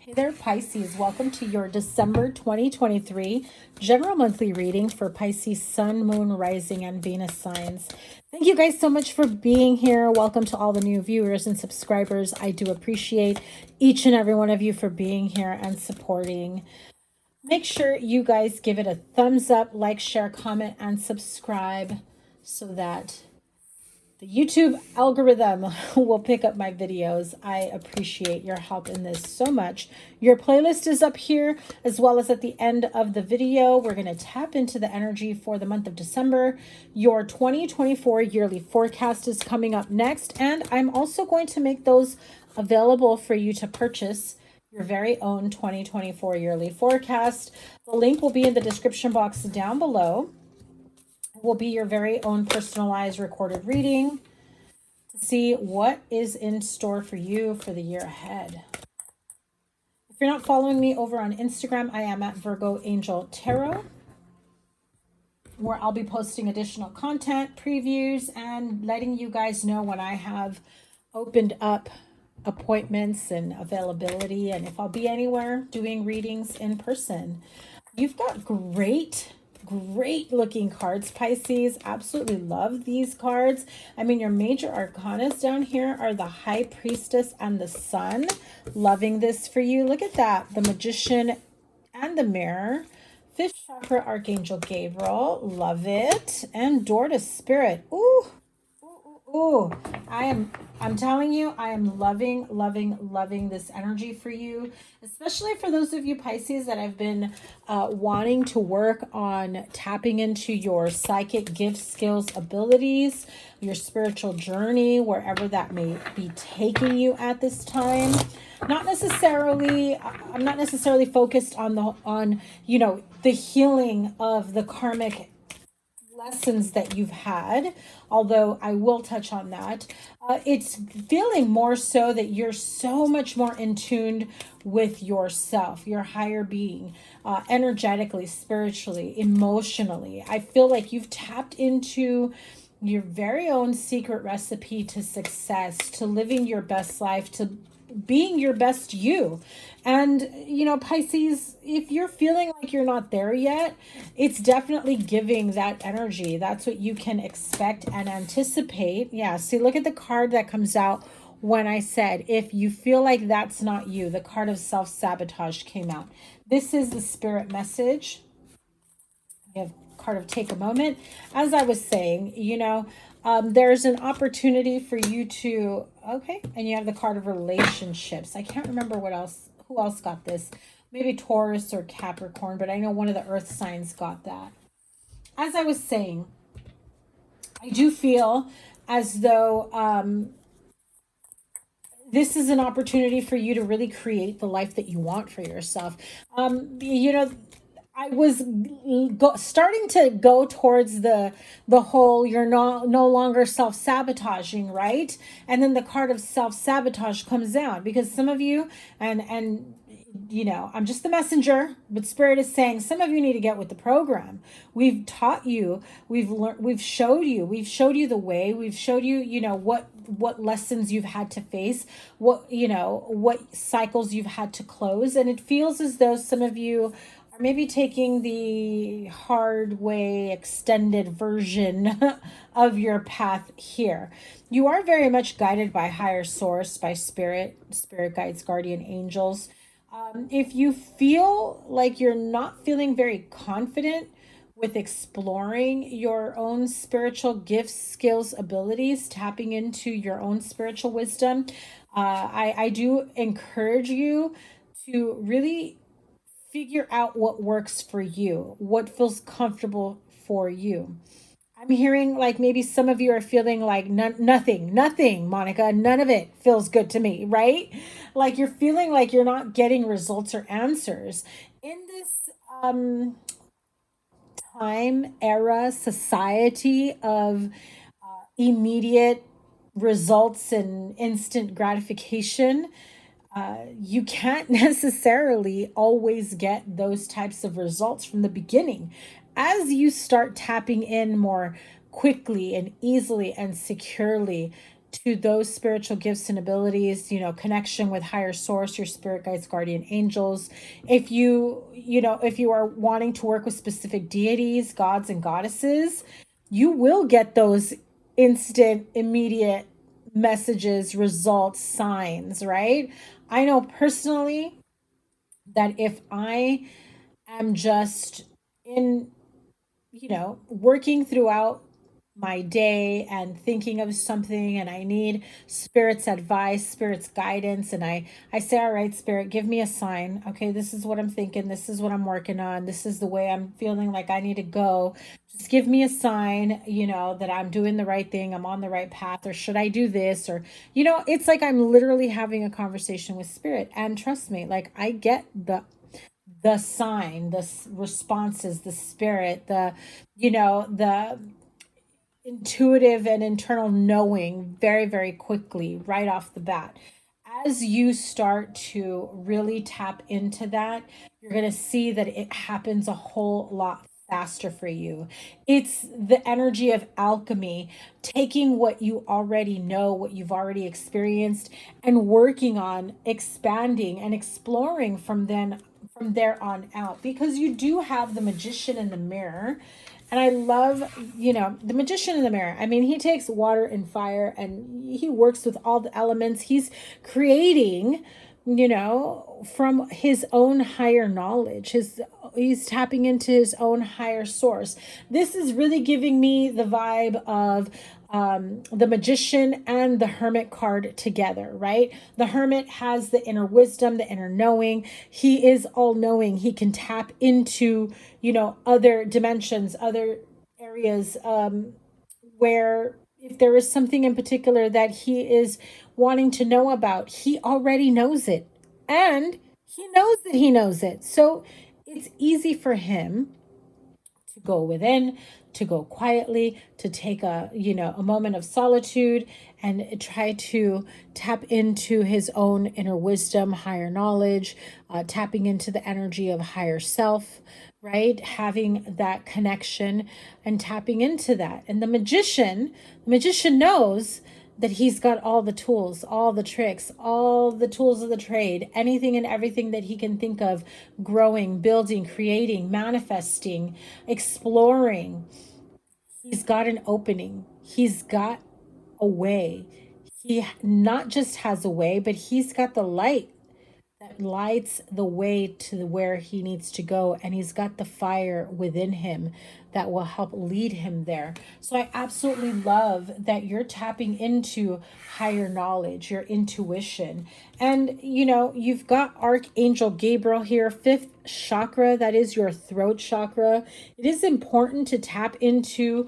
Hey there, Pisces. Welcome to your December 2023 general monthly reading for Pisces Sun, Moon, Rising, and Venus signs. Thank you guys so much for being here. Welcome to all the new viewers and subscribers. I do appreciate each and every one of you for being here and supporting. Make sure you guys give it a thumbs up, like, share, comment, and subscribe so that the YouTube algorithm will pick up my videos. I appreciate your help in this so much. Your playlist is up here as well as at the end of the video. We're going to tap into the energy for the month of December. Your 2024 yearly forecast is coming up next, and I'm also going to make those available for you to purchase your very own 2024 yearly forecast. The link will be in the description box down below. Will be your very own personalized recorded reading to see what is in store for you for the year ahead. If you're not following me over on Instagram, I am at Virgo Angel Tarot, where I'll be posting additional content, previews, and letting you guys know when I have opened up appointments and availability, and if I'll be anywhere doing readings in person. You've got great looking cards, Pisces. Absolutely love these cards. I mean, your major arcanas down here are the High Priestess and the Sun. Loving this for you. Look at that. The Magician and the Mirror. Fifth chakra, Archangel Gabriel. Love it. And Door to Spirit. Ooh. Ooh, I'm telling you, I am loving this energy for you, especially for those of you Pisces that have been wanting to work on tapping into your psychic gifts, skills, abilities, your spiritual journey, wherever that may be taking you at this time. I'm not necessarily focused on the healing of the karmic lessons that you've had, although I will touch on that. It's feeling more so that you're so much more in tune with yourself, your higher being, energetically, spiritually, emotionally. I feel like you've tapped into your very own secret recipe to success, to living your best life, to being your best you. And Pisces, if you're feeling like you're not there yet, it's definitely giving that energy. That's what you can expect and anticipate. Yeah, see, look at the card that comes out when I said if you feel like that's not you. The card of self-sabotage came out. This is the spirit message. We have card of take a moment. As I was saying, there's an opportunity for you to, okay, and you have the card of relationships. I can't remember who else got this. Maybe Taurus or Capricorn, but I know one of the earth signs got that. As I was saying, I do feel as though this is an opportunity for you to really create the life that you want for yourself. I was starting to go towards the whole you're no longer self-sabotaging, right? And then the card of self-sabotage comes out because some of you, and I'm just the messenger, but Spirit is saying some of you need to get with the program. We've taught you, we've learned, we've showed you the way, we've showed you, what lessons you've had to face, what cycles you've had to close. And it feels as though some of you are maybe taking the hard way, extended version of your path here. You are very much guided by higher source, by spirit guides, guardian angels. If you feel like you're not feeling very confident with exploring your own spiritual gifts, skills, abilities, tapping into your own spiritual wisdom, I do encourage you to really figure out what works for you, what feels comfortable for you. I'm hearing like maybe some of you are feeling like nothing, Monica, none of it feels good to me, right? Like you're feeling like you're not getting results or answers. In this time, era, society of immediate results and instant gratification, you can't necessarily always get those types of results from the beginning. As you start tapping in more quickly and easily and securely, to those spiritual gifts and abilities, connection with higher source, your spirit guides, guardian angels. If if you are wanting to work with specific deities, gods and goddesses, you will get those instant, immediate messages, results, signs, right? I know personally that if I am just in, working throughout my day and thinking of something and I need spirit's advice, spirit's guidance, and I say, all right, spirit, give me a sign. Okay, this is what I'm thinking, this is what I'm working on, this is the way I'm feeling like I need to go. Just give me a sign, that I'm doing the right thing, I'm on the right path, or should I do this? Or, it's like I'm literally having a conversation with spirit. And trust me, like I get the sign, the responses, the spirit, the intuitive and internal knowing very, very quickly right off the bat. As you start to really tap into that, you're going to see that it happens a whole lot faster for you. It's the energy of alchemy, taking what you already know, what you've already experienced, and working on expanding and exploring from there on out, because you do have the magician in the mirror. And I love, the magician in the mirror. I mean, he takes water and fire and he works with all the elements. He's creating, from his own higher knowledge. He's tapping into his own higher source. This is really giving me the vibe of the magician and the hermit card together, right? The hermit has the inner wisdom, the inner knowing. He is all knowing. He can tap into, other dimensions, other areas, where if there is something in particular that he is wanting to know about, he already knows it. And he knows that he knows it. So it's easy for him to go within, to go quietly, to take a moment of solitude and try to tap into his own inner wisdom, higher knowledge, tapping into the energy of higher self, right? Having that connection and tapping into that. And the magician knows that he's got all the tools, all the tricks, all the tools of the trade, anything and everything that he can think of, growing, building, creating, manifesting, exploring. He's got an opening. He's got a way. He not just has a way, but he's got the light that lights the way to where he needs to go. And he's got the fire within him that will help lead him there. So I absolutely love that you're tapping into higher knowledge, your intuition. And, you've got Archangel Gabriel here, fifth chakra, that is your throat chakra. It is important to tap into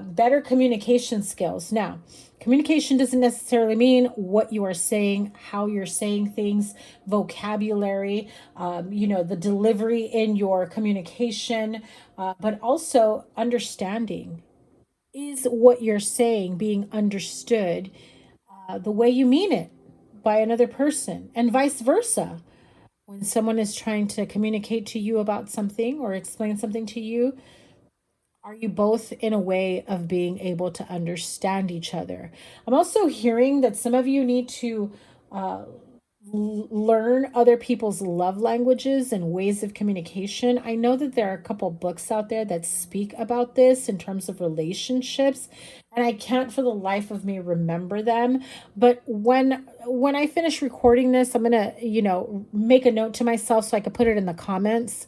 better communication skills. Now, communication doesn't necessarily mean what you are saying, how you're saying things, vocabulary, the delivery in your communication, but also understanding. Is what you're saying being understood the way you mean it by another person, and vice versa? When someone is trying to communicate to you about something or explain something to you, are you both in a way of being able to understand each other? I'm also hearing that some of you need to uh, learn other people's love languages and ways of communication. I know that there are a couple books out there that speak about this in terms of relationships, and I can't for the life of me remember them. But when I finish recording this, I'm gonna, make a note to myself so I could put it in the comments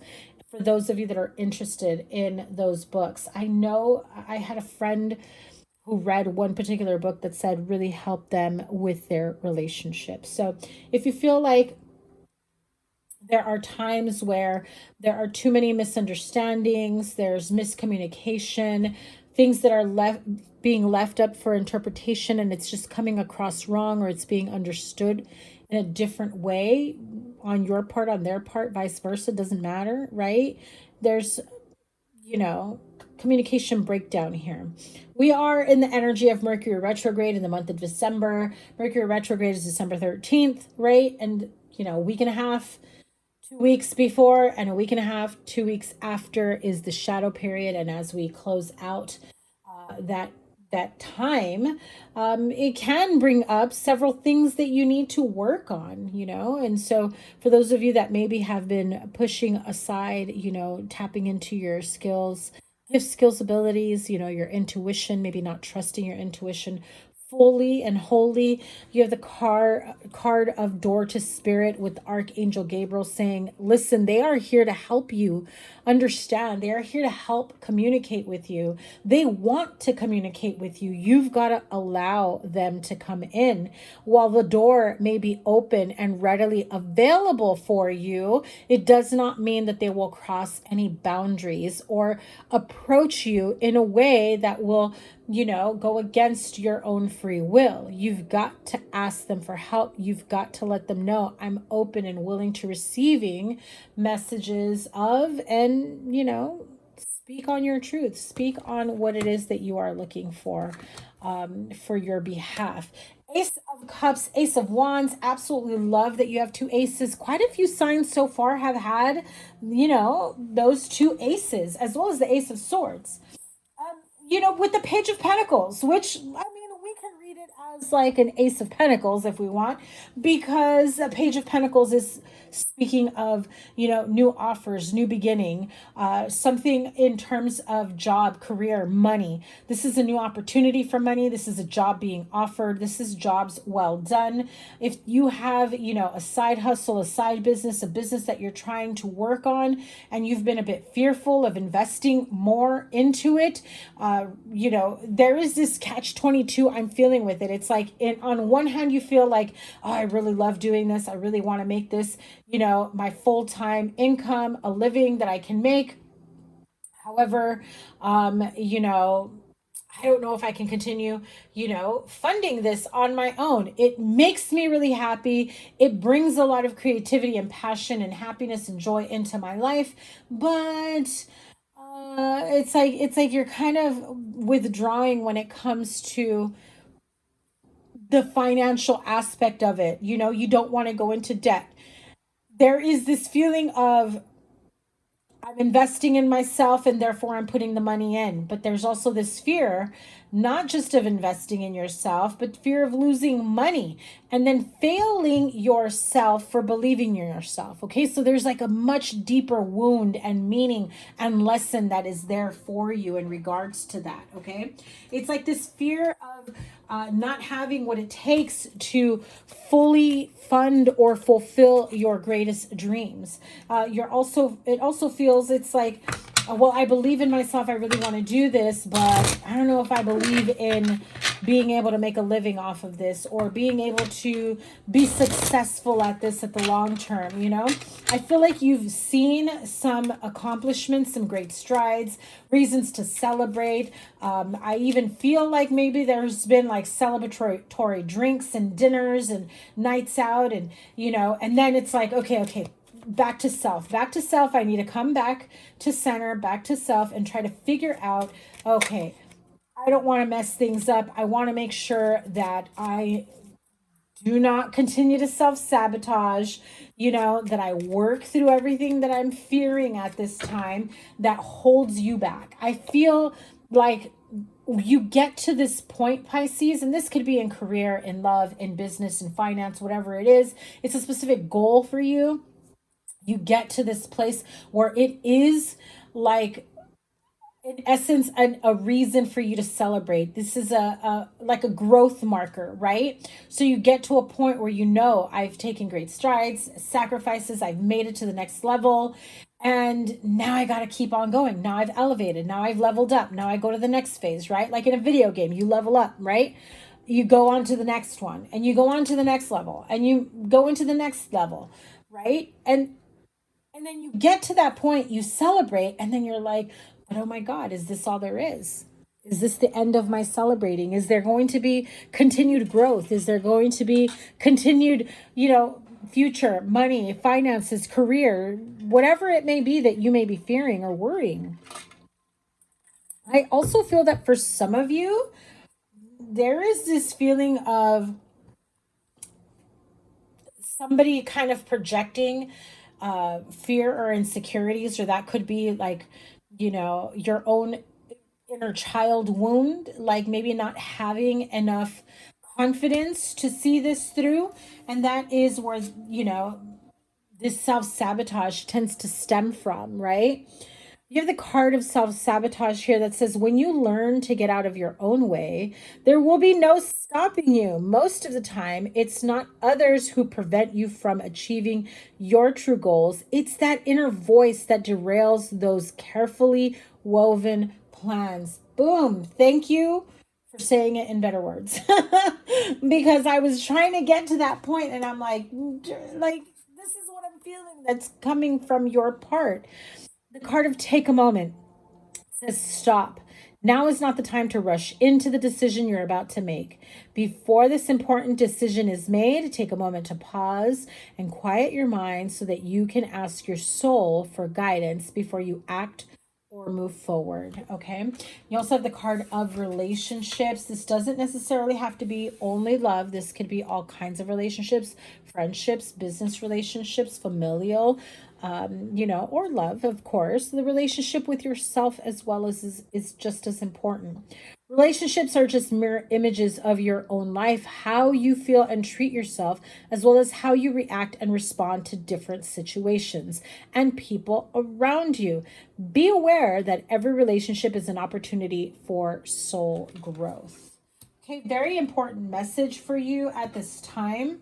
for those of you that are interested in those books. I know I had a friend who read one particular book that said really helped them with their relationship. So if you feel like there are times where there are too many misunderstandings, there's miscommunication, things that are being left up for interpretation and it's just coming across wrong, or it's being understood in a different way on your part, on their part, vice versa, doesn't matter, right? There's, you know, communication breakdown here. We are in the energy of Mercury retrograde in the month of December. Mercury retrograde is December 13th, right? And, a week and a half, 2 weeks before, and a week and a half, 2 weeks after is the shadow period. And as we close out that that time, it can bring up several things that you need to work on, and so for those of you that maybe have been pushing aside, tapping into your skills, gift skills, abilities, your intuition, maybe not trusting your intuition fully and wholly. You have the card of door to spirit with Archangel Gabriel saying, listen, they are here to help you understand. They are here to help communicate with you. They want to communicate with you. You've got to allow them to come in. While the door may be open and readily available for you, it does not mean that they will cross any boundaries or approach you in a way that will go against your own free will. You've got to ask them for help. You've got to let them know, I'm open and willing to receiving messages of, and, speak on your truth. Speak on what it is that you are looking for your behalf. Ace of Cups, Ace of Wands. Absolutely love that you have two aces. Quite a few signs so far have had, those two aces, as well as the Ace of Swords. With the Page of Pentacles, which, I mean, we can read it as like an Ace of Pentacles if we want, because a Page of Pentacles is speaking of, new offers, new beginning, something in terms of job, career, money. This is a new opportunity for money. This is a job being offered. This is jobs well done. If you have, a side hustle, a side business, a business that you're trying to work on, and you've been a bit fearful of investing more into it, there is this catch-22 I'm feeling with it. It's like, on one hand, you feel like, oh, I really love doing this. I really want to make this, my full-time income, a living that I can make. However, I don't know if I can continue, funding this on my own. It makes me really happy. It brings a lot of creativity and passion and happiness and joy into my life. But it's like you're kind of withdrawing when it comes to the financial aspect of it. You don't want to go into debt. There is this feeling of, I'm investing in myself and therefore I'm putting the money in. But there's also this fear, not just of investing in yourself, but fear of losing money and then failing yourself for believing in yourself. Okay, so there's like a much deeper wound and meaning and lesson that is there for you in regards to that. Okay, it's like this fear of not having what it takes to fully fund or fulfill your greatest dreams. It also feels, it's like, well, I believe in myself. I really want to do this, but I don't know if I believe in being able to make a living off of this or being able to be successful at this at the long term. I feel like you've seen some accomplishments, some great strides, reasons to celebrate. I even feel like maybe there's been like celebratory drinks and dinners and nights out, and and then it's like, okay, back to self. I need to come back to center, back to self, and try to figure out, okay, I don't want to mess things up. I want to make sure that I do not continue to self-sabotage, that I work through everything that I'm fearing at this time that holds you back. I feel like you get to this point, Pisces, and this could be in career, in love, in business, in finance, whatever it is. It's a specific goal for you. You get to this place where it is like, in essence, a reason for you to celebrate. This is a like a growth marker, right? So you get to a point where I've taken great strides, sacrifices, I've made it to the next level, and now I got to keep on going. Now I've elevated, now I've leveled up, now I go to the next phase, right? Like in a video game, you level up, right? You go on to the next one, and you go on to the next level, and you go into the next level, right? And then you get to that point, you celebrate, and then you're like, but oh my God, is this all there is? Is this the end of my celebrating? Is there going to be continued growth? Is there going to be continued, future, money, finances, career, whatever it may be that you may be fearing or worrying? I also feel that for some of you, there is this feeling of somebody kind of projecting fear or insecurities, or that could be like, your own inner child wound, like maybe not having enough confidence to see this through. And that is where, this self-sabotage tends to stem from, right? You have the card of self-sabotage here that says when you learn to get out of your own way, there will be no stopping you. Most of the time, it's not others who prevent you from achieving your true goals. It's that inner voice that derails those carefully woven plans. Boom. Thank you for saying it in better words. Because I was trying to get to that point and I'm like this is what I'm feeling that's coming from your part. The card of take a moment says stop. Now is not the time to rush into the decision you're about to make. Before this important decision is made, take a moment to pause and quiet your mind so that you can ask your soul for guidance before you act or move forward. Okay. You also have the card of relationships. This doesn't necessarily have to be only love. This could be all kinds of relationships, friendships, business relationships, familial, or love, of course. The relationship with yourself as well is just as important. Relationships are just mirror images of your own life, how you feel and treat yourself, as well as how you react and respond to different situations and people around you. Be aware that every relationship is an opportunity for soul growth. Okay, very important message for you at this time.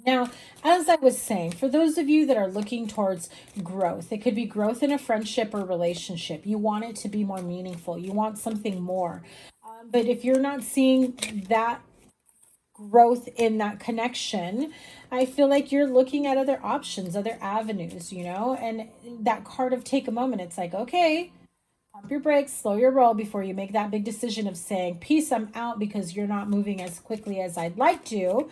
Now, as I was saying, for those of you that are looking towards growth, it could be growth in a friendship or relationship. You want it to be more meaningful. You want something more. But if you're not seeing that growth in that connection, I feel like you're looking at other options, other avenues, and that card of take a moment, it's like, okay, pump your brakes, slow your roll before you make that big decision of saying, peace, I'm out because you're not moving as quickly as I'd like to.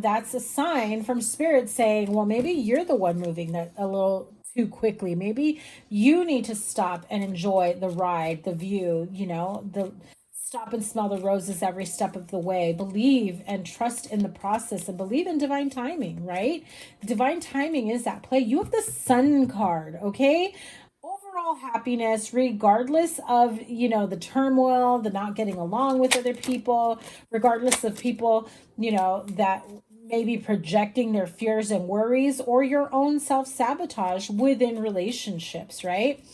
That's a sign from spirit saying, well, maybe you're the one moving that a little too quickly. Maybe you need to stop and enjoy the ride, the view, the stop and smell the roses every step of the way. Believe and trust in the process and believe in divine timing, right? Divine timing is at play. You have the Sun card, okay? Overall happiness, regardless of, the turmoil, the not getting along with other people, regardless of people, that may be projecting their fears and worries or your own self-sabotage within relationships, right?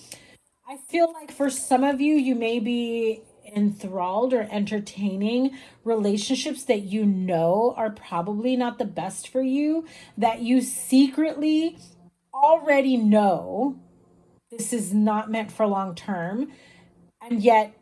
I feel like for some of you, you may be enthralled or entertaining relationships that are probably not the best for you, that you secretly already know this is not meant for long term, and yet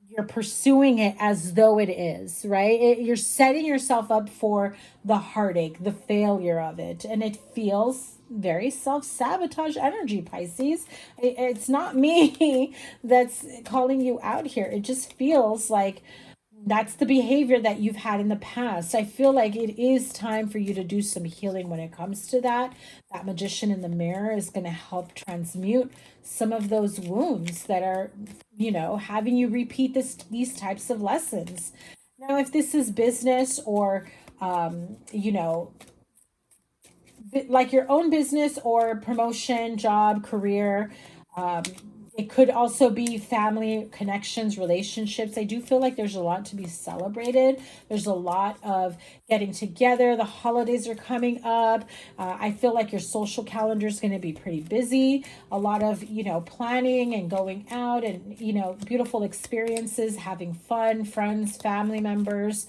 you're pursuing it as though it is, right? You're setting yourself up for the heartache, the failure of it, and it feels very self-sabotage energy, Pisces. It's not me that's calling you out here. It just feels like that's the behavior that you've had in the past. I feel like it is time for you to do some healing when it comes to that. That magician in the mirror is going to help transmute some of those wounds that are, having you repeat these types of lessons. Now, if this is business or, like your own business or promotion, job, career, um, it could also be family connections, relationships. I do feel like there's a lot to be celebrated. There's a lot of getting together. The holidays are coming up. I feel like your social calendar is going to be pretty busy. A lot of, planning and going out and, beautiful experiences, having fun, friends, family members,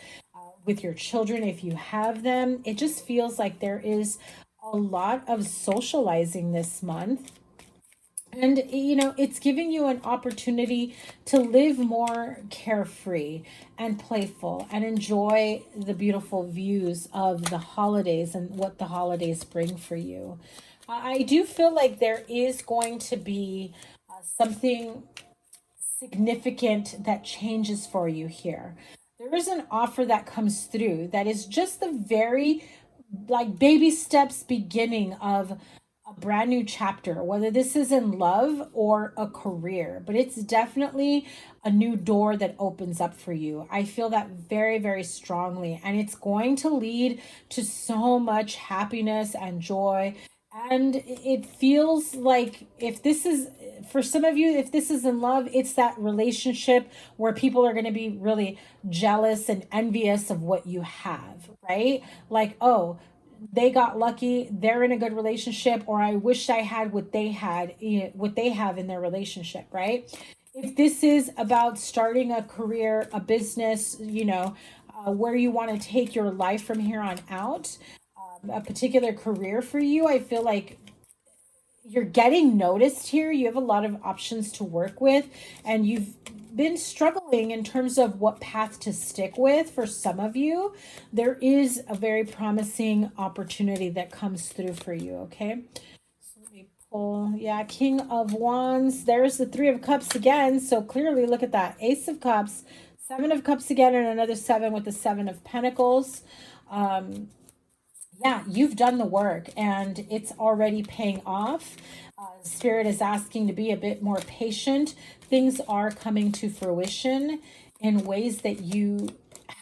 with your children if you have them. It just feels like there is a lot of socializing this month. And, it's giving you an opportunity to live more carefree and playful and enjoy the beautiful views of the holidays and what the holidays bring for you. I do feel like there is going to be something significant that changes for you here. There is an offer that comes through that is just the very like baby steps beginning of a brand new chapter, whether this is in love or a career, but it's definitely a new door that opens up for you. I feel that very, very strongly, and it's going to lead to so much happiness and joy And it feels like, if this is, for some of you, if this is in love, it's that relationship where people are going to be really jealous and envious of what you have, right? Like, oh, they got lucky, they're in a good relationship, or I wish I had what they had, what they have in their relationship, right? If this is about starting a career, a business, where you want to take your life from here on out, a particular career for you, I feel like you're getting noticed here. You have a lot of options to work with, and you've been struggling in terms of what path to stick with. For some of you, there is a very promising opportunity that comes through for you, okay? So let me pull, yeah, King of Wands. There's the Three of Cups again. So clearly, look at that. Ace of Cups, Seven of Cups again, and another seven with the Seven of Pentacles. Yeah, you've done the work and it's already paying off. Spirit is asking to be a bit more patient. Things are coming to fruition in ways that you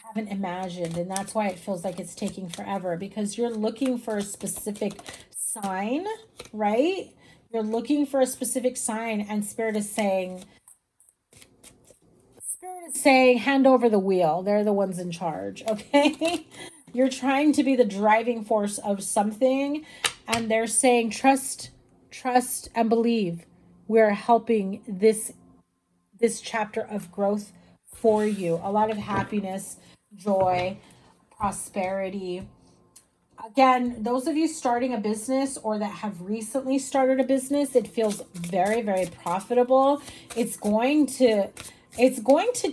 haven't imagined. And that's why it feels like it's taking forever, because you're looking for a specific sign, right? You're looking for a specific sign, and Spirit is saying, hand over the wheel. They're the ones in charge, okay? You're trying to be the driving force of something, and they're saying, trust, and believe. We're helping this chapter of growth for you. A lot of happiness, joy, prosperity. Again, those of you starting a business or that have recently started a business, it feels very, very profitable. It's going to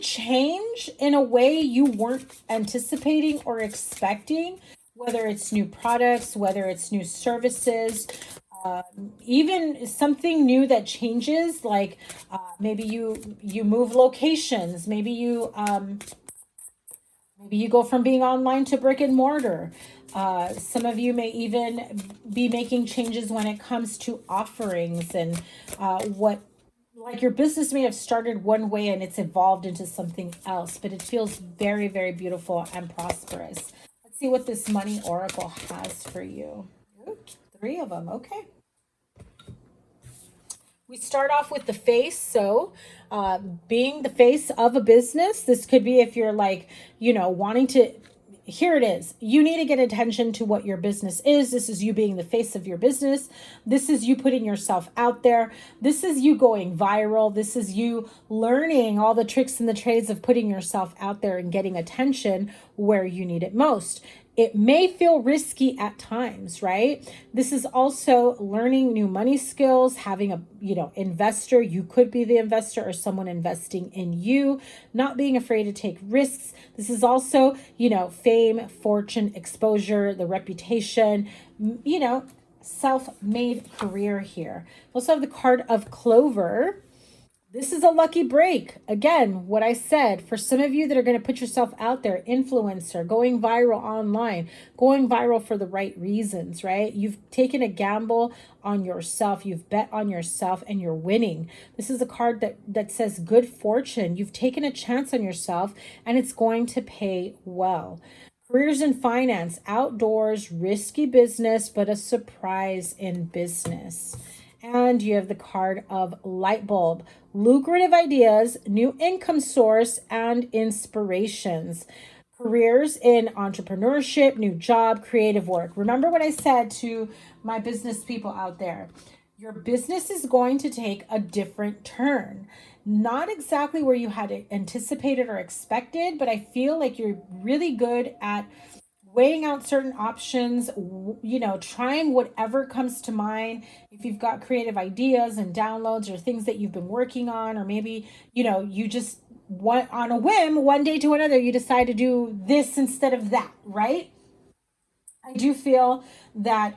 change in a way you weren't anticipating or expecting, whether it's new products, whether it's new services, even something new that changes, like maybe you move locations, maybe you go from being online to brick and mortar. Some of you may even be making changes when it comes to offerings and what, like, your business may have started one way and it's evolved into something else, but it feels very, very beautiful and prosperous. Let's see what this money oracle has for you. Ooh, three of them. Okay. We start off with the face. So, being the face of a business, this could be if you're like, wanting to. Here it is. You need to get attention to what your business is. This is you being the face of your business. This is you putting yourself out there. This is you going viral. This is you learning all the tricks and the trades of putting yourself out there and getting attention where you need it most. It may feel risky at times, right? This is also learning new money skills, having a, investor. You could be the investor or someone investing in you, not being afraid to take risks. This is also, fame, fortune, exposure, the reputation, self-made career here. We also have the card of Clover. This is a lucky break. Again, what I said, for some of you that are going to put yourself out there, influencer, going viral online, going viral for the right reasons, right? You've taken a gamble on yourself. You've bet on yourself and you're winning. This is a card that says good fortune. You've taken a chance on yourself and it's going to pay well. Careers in finance, outdoors, risky business, but a surprise in business. And you have the card of light bulb, lucrative ideas, new income source, and inspirations. Careers in entrepreneurship, new job, creative work. Remember what I said to my business people out there. Your business is going to take a different turn. Not exactly where you had anticipated or expected, but I feel like you're really good at weighing out certain options, trying whatever comes to mind. If you've got creative ideas and downloads or things that you've been working on, or maybe, you just want on a whim, one day to another, you decide to do this instead of that, right? I do feel that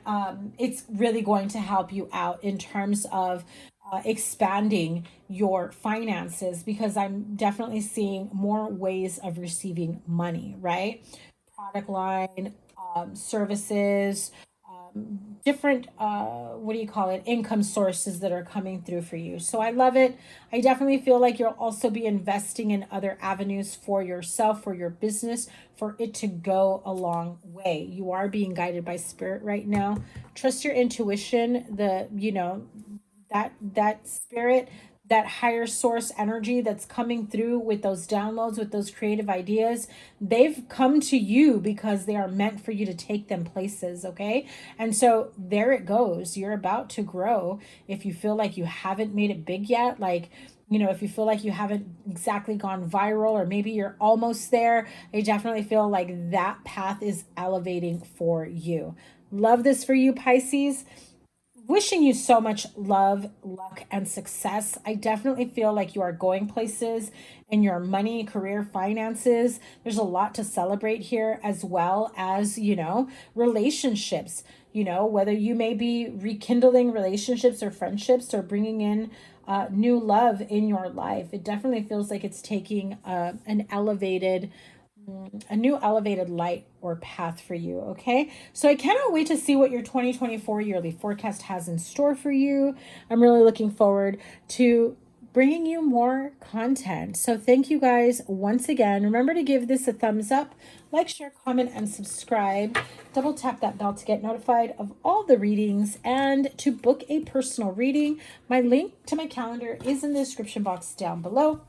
it's really going to help you out in terms of expanding your finances, because I'm definitely seeing more ways of receiving money, right? Product line, services, different what do you call it, income sources that are coming through for you. So I love it. I definitely feel like you'll also be investing in other avenues for yourself, for your business, for it to go a long way. You are being guided by spirit right now. Trust your intuition. The you know that spirit, that higher source energy that's coming through with those downloads, with those creative ideas, they've come to you because they are meant for you to take them places. Okay, and so there it goes. You're about to grow. If you feel like you haven't made it big yet, like, if you feel like you haven't exactly gone viral, or maybe you're almost there, I definitely feel like that path is elevating for you. Love this for you, Pisces. Wishing you so much love, luck, and success. I definitely feel like you are going places in your money, career, finances. There's a lot to celebrate here, as well as, relationships. Whether you may be rekindling relationships or friendships, or bringing in new love in your life. It definitely feels like it's taking a new elevated light or path for you. Okay, so I cannot wait to see what your 2024 yearly forecast has in store for you. I'm really looking forward to bringing you more content. So thank you guys once again. Remember to give this a thumbs up, like, share, comment, and subscribe. Double tap that bell to get notified of all the readings, and to book a personal reading. My link to my calendar is in the description box down below.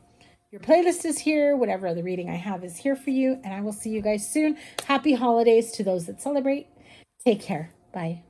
Your playlist is here. Whatever other reading I have is here for you. And I will see you guys soon. Happy holidays to those that celebrate. Take care. Bye.